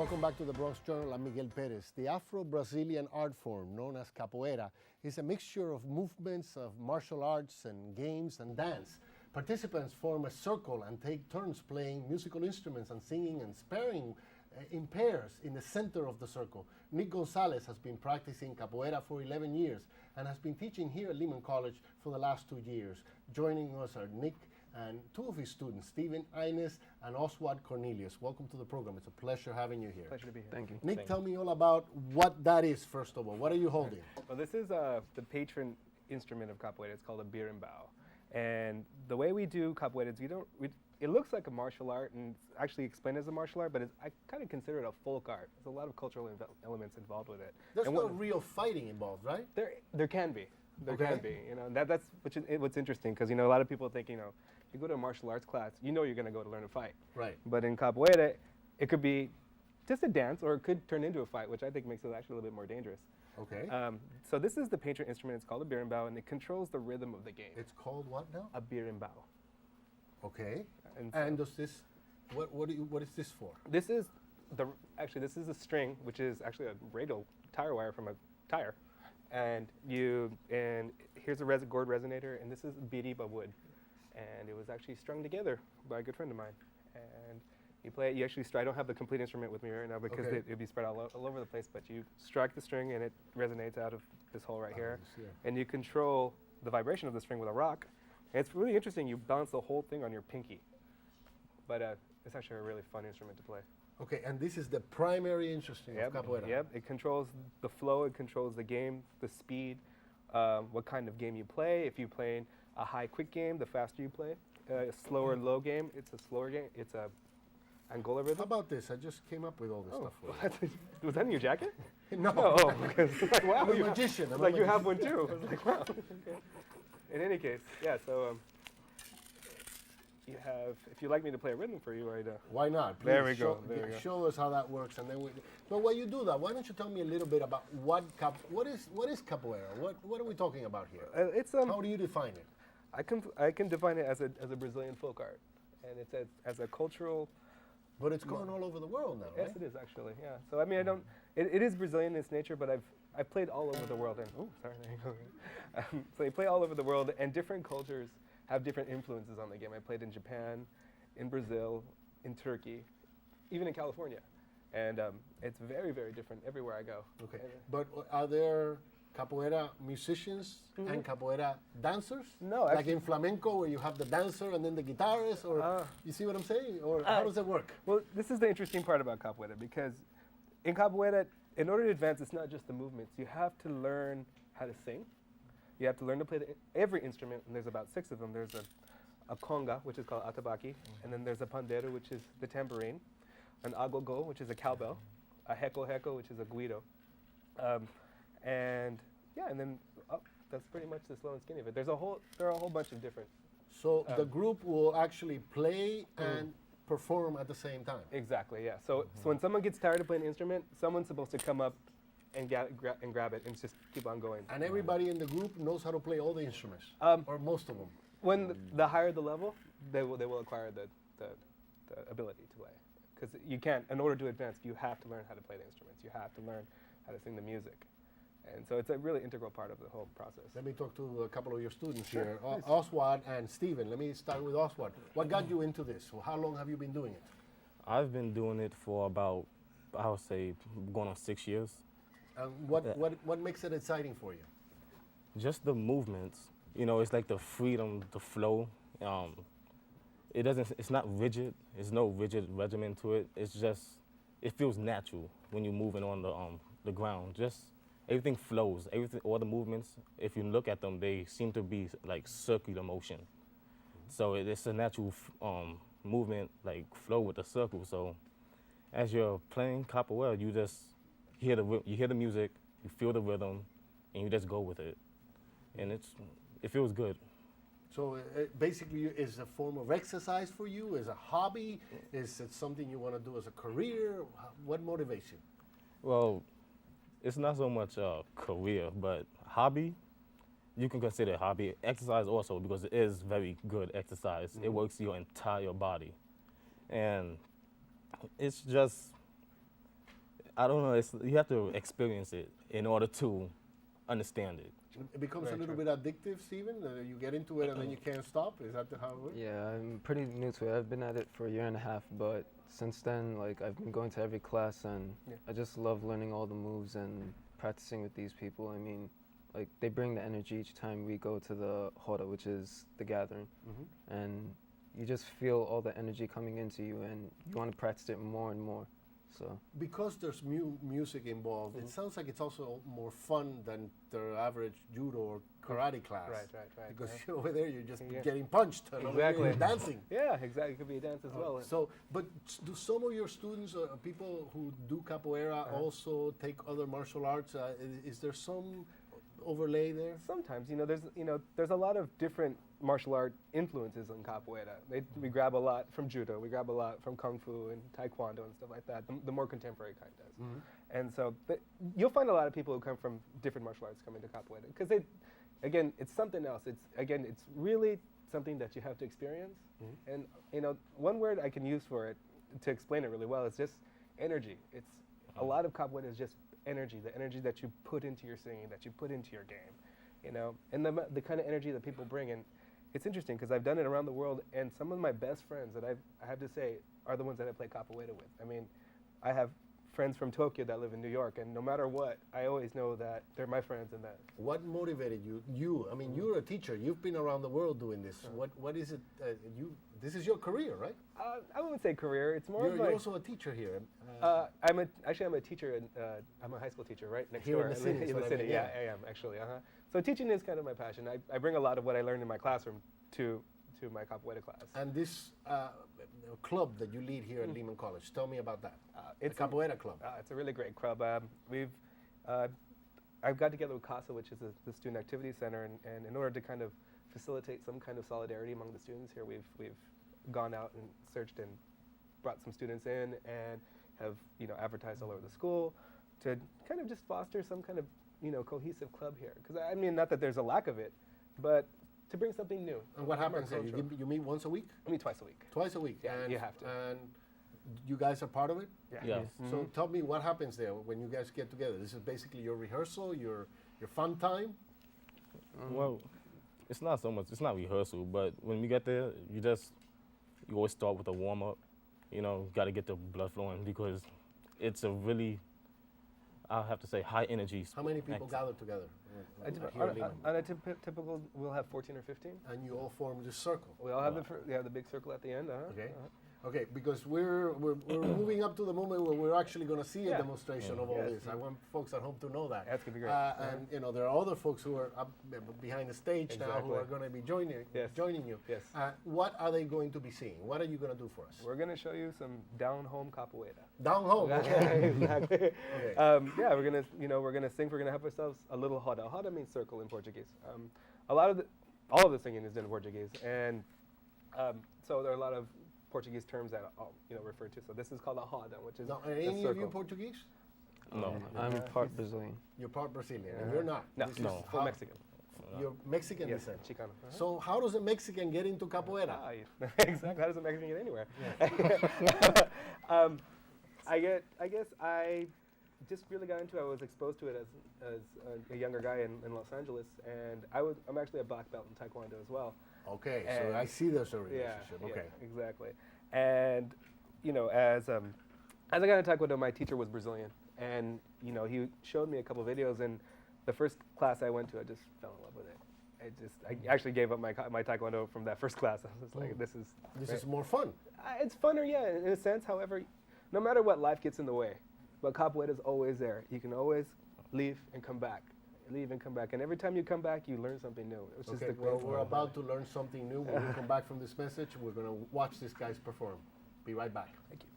Welcome back to the Bronx Journal. I'm Miguel Perez. The Afro-Brazilian art form known as capoeira is a mixture of movements of martial arts and games and dance. Participants form a circle and take turns playing musical instruments and singing and sparring in pairs in the center of the circle. Nick Gonzalez has been practicing capoeira for 11 years and has been teaching here at Lehman College for the last 2 years. Joining us are Nick and two of his students, Steven Aines and Oswald Cornelius. Welcome to the program. It's a pleasure having you here. Pleasure to be here. Thank you. Nick, tell me all about what that is, first of all. What are you holding? Well, this is the patron instrument of capoeira. It's called a berimbau. And the way we do capoeira is it looks like a martial art and it's actually explained as a martial art, but I kind of consider it a folk art. There's a lot of cultural elements involved with it. There's no real fighting involved, right? There can be. There Okay. can be. You know, that's what's interesting, because a lot of people think, you go to a martial arts class, you're going to go to learn to fight. Right. But in capoeira, it could be just a dance, or it could turn into a fight, which I think makes it actually a little bit more dangerous. Okay. So this is the patron instrument. It's called a berimbau, and it controls the rhythm of the game. It's called what now? A berimbau. Okay. And And does this, what is this for? This is this is a string, which is actually a radial tire wire from a tire, and here's a gourd resonator, and this is biriba wood, and it was actually strung together by a good friend of mine, and you play it. You actually I don't have the complete instrument with me right now because Okay. it'd be spread all over the place, but you strike the string and it resonates out of this hole right here, and you control the vibration of the string with a rock. And it's really interesting. You balance the whole thing on your pinky, but it's actually a really fun instrument to play. Okay, and this is the primary instrument of capoeira. Yep, it controls the flow, it controls the game, the speed, what kind of game you play. If you're playing a high, quick game, the faster you play. A slower, low game, it's a slower game. It's a Angola How rhythm. about this? I just came up with all this stuff for you. Was that in your jacket? No. Oh, because like, wow, I'm a you magician. I'm a like you magician. have one too. I was like, wow. Okay. In any case, yeah. So you have. If you'd like me to play a rhythm for you, I'd. Why not? Please There we go, there we go. Show us how that works, and then we. But while you do that, why don't you tell me a little bit about what is capoeira? What are we talking about here? It's How do you define it? I can define it as a Brazilian folk art, and it's as a cultural. But it's going all over the world now, right? Yes, it is actually. Yeah. So I mean, I don't. It is Brazilian in its nature, but I've played all over the world. And oh, sorry. There you go. So I play all over the world, and different cultures have different influences on the game. I played in Japan, in Brazil, in Turkey, even in California, and it's very, very different everywhere I go. Okay. And, But are there capoeira musicians and capoeira dancers? No, Like actually- in flamenco, where you have the dancer and then the guitarist, or you see what I'm saying? Or how does it work? Well, this is the interesting part about capoeira, because in capoeira, in order to advance, it's not just the movements. You have to learn how to sing. You have to learn to play every instrument, and there's about 6 of them. There's a conga, which is called atabaque, and then there's a pandeiro, which is the tambourine, an agogo, which is a cowbell, a heko, which is a guido, and then that's pretty much the slow and skinny of it. There are a whole bunch of different. So the group will actually play and perform at the same time. Exactly, yeah. So when someone gets tired of playing an instrument, someone's supposed to come up and grab it and just keep on going. And everybody in the group knows how to play all the instruments, or most of them. When the higher the level, they will acquire the ability to play. Because you can't, in order to advance, you have to learn how to play the instruments. You have to learn how to sing the music. And so it's a really integral part of the whole process. Let me talk to a couple of your students Sure, here, please. Oswald and Steven. Let me start with Oswald. What got you into this? So how long have you been doing it? I've been doing it for about, I would say, going on 6 years. And what makes it exciting for you? Just the movements, it's like the freedom, the flow. It's not rigid. There's no rigid regimen to it. It's just, it feels natural when you're moving on the ground. Just everything flows. All the movements, if you look at them, they seem to be like circular motion. So it's a natural movement, like flow with the circle. So as you're playing capoeira, you just hear the music, you feel the rhythm, and you just go with it. And it feels good. So basically, is a form of exercise for you? Is a hobby? Is it something you want to do as a career? What motivates you? Well, it's not so much a career, but hobby. You can consider it hobby. Exercise also, because it is very good exercise. It works your entire body. And it's just, I don't know. You have to experience it in order to understand it. It becomes Very a little true. bit addictive, Steven? You get into it and then you can't stop? Is that how it works? Yeah, I'm pretty new to it. I've been at it for a year and a half, but since then, like, I've been going to every class, and Yeah. I just love learning all the moves and practicing with these people. I mean, like, they bring the energy each time we go to the hora, which is the gathering, and you just feel all the energy coming into you, and you want to practice it more and more. So Because there's music involved, it sounds like it's also more fun than the average judo or karate class. Right. Because yeah. over there you're just Yeah. getting punched and over here Exactly. you're dancing. Yeah, exactly. It could be a dance as well. So, but do some of your students, people who do capoeira, also take other martial arts? Is there some overlay there? Sometimes, there's a lot of different martial art influences in capoeira. We grab a lot from judo, we grab a lot from kung fu and taekwondo and stuff like that. The more contemporary kind does. And so you'll find a lot of people who come from different martial arts come into capoeira because it's something else. It's really something that you have to experience. And one word I can use for it to explain it really well is just energy. It's a lot of capoeira is just energy, the energy that you put into your singing, that you put into your game, and the kind of energy that people bring. And it's interesting because I've done it around the world, and some of my best friends that I have to say are the ones that I play capoeira with. I mean, I have friends from Tokyo that live in New York, and no matter what, I always know that they're my friends and that. What motivated you? I mean, you're a teacher. You've been around the world doing this. What is it? This is your career, right? I wouldn't say career. It's more You're, of you're like also a teacher here. I'm a teacher. I'm a high school teacher, right next Here door. in the city is In what the I city, mean, yeah, yeah. I am actually. So teaching is kind of my passion. I bring a lot of what I learned in my classroom to my capoeira class. And this club that you lead here at Lehman College, tell me about that. It's the Capoeira Club. It's a really great club. I've got together with CASA, which is the Student Activity Center, and in order to kind of facilitate some kind of solidarity among the students here, we've gone out and searched and brought some students in and have advertised all over the school to kind of just foster some kind of cohesive club here. Because I mean, not that there's a lack of it, but to bring something new. And what happens there? cultural. You meet once a week? I mean, twice a week. Twice a week? Yeah, and, you have to. And you guys are part of it? Yes. So tell me what happens there when you guys get together. This is basically your rehearsal, your fun time? Well, it's not so much. It's not rehearsal, but when we get there, you always start with a warm up. Got to get the blood flowing because it's a really, I'll have to say, high energy. How many people act- gather together? Here at Lehman? On a typical, we'll have 14 or 15. And you all form this circle. We all have the big circle at the end. Okay. Okay, because we're moving up to the moment where we're actually going to see a Yeah. demonstration of all Yes. this. I want folks at home to know that. That's gonna be great. And there are other folks who are up behind the stage now who Exactly. are going to be joining you. Yes. What are they going to be seeing? What are you going to do for us? We're gonna show you some down home capoeira. Down home. Okay. Exactly. Okay. Yeah, we're gonna sing. We're gonna have ourselves a little roda. Roda means circle in Portuguese. All of the singing is in Portuguese, and so there are a lot of Portuguese terms that refer to. So this is called a roda, which is Now, are a any of you circle. Portuguese? No. I'm part Brazilian. You're part Brazilian, and you're not. No, This is no. Full how- Mexican. You're Mexican Yes, descent. Chicano. So how does a Mexican get into capoeira? Exactly. How does a Mexican get anywhere? I guess I just really got into it. I was exposed to it as a younger guy in Los Angeles, and I'm actually a black belt in Taekwondo as well. Okay, so And- I see there's a Yeah, relationship. Okay. exactly. And as I got into Taekwondo, my teacher was Brazilian, and he showed me a couple videos, and the first class I went to, I just fell in love with it. I actually gave up my Taekwondo from that first class. I was like, this is This great. is more fun. It's funner, yeah, in a sense. However, no matter what, life gets in the way. But capoeira is always there. You can always leave and come back. Leave and come back. And every time you come back, you learn something new. Which is Okay, the well, great we're part. about to learn something new. When we come back from this message, we're going to watch these guys perform. Be right back. Thank you.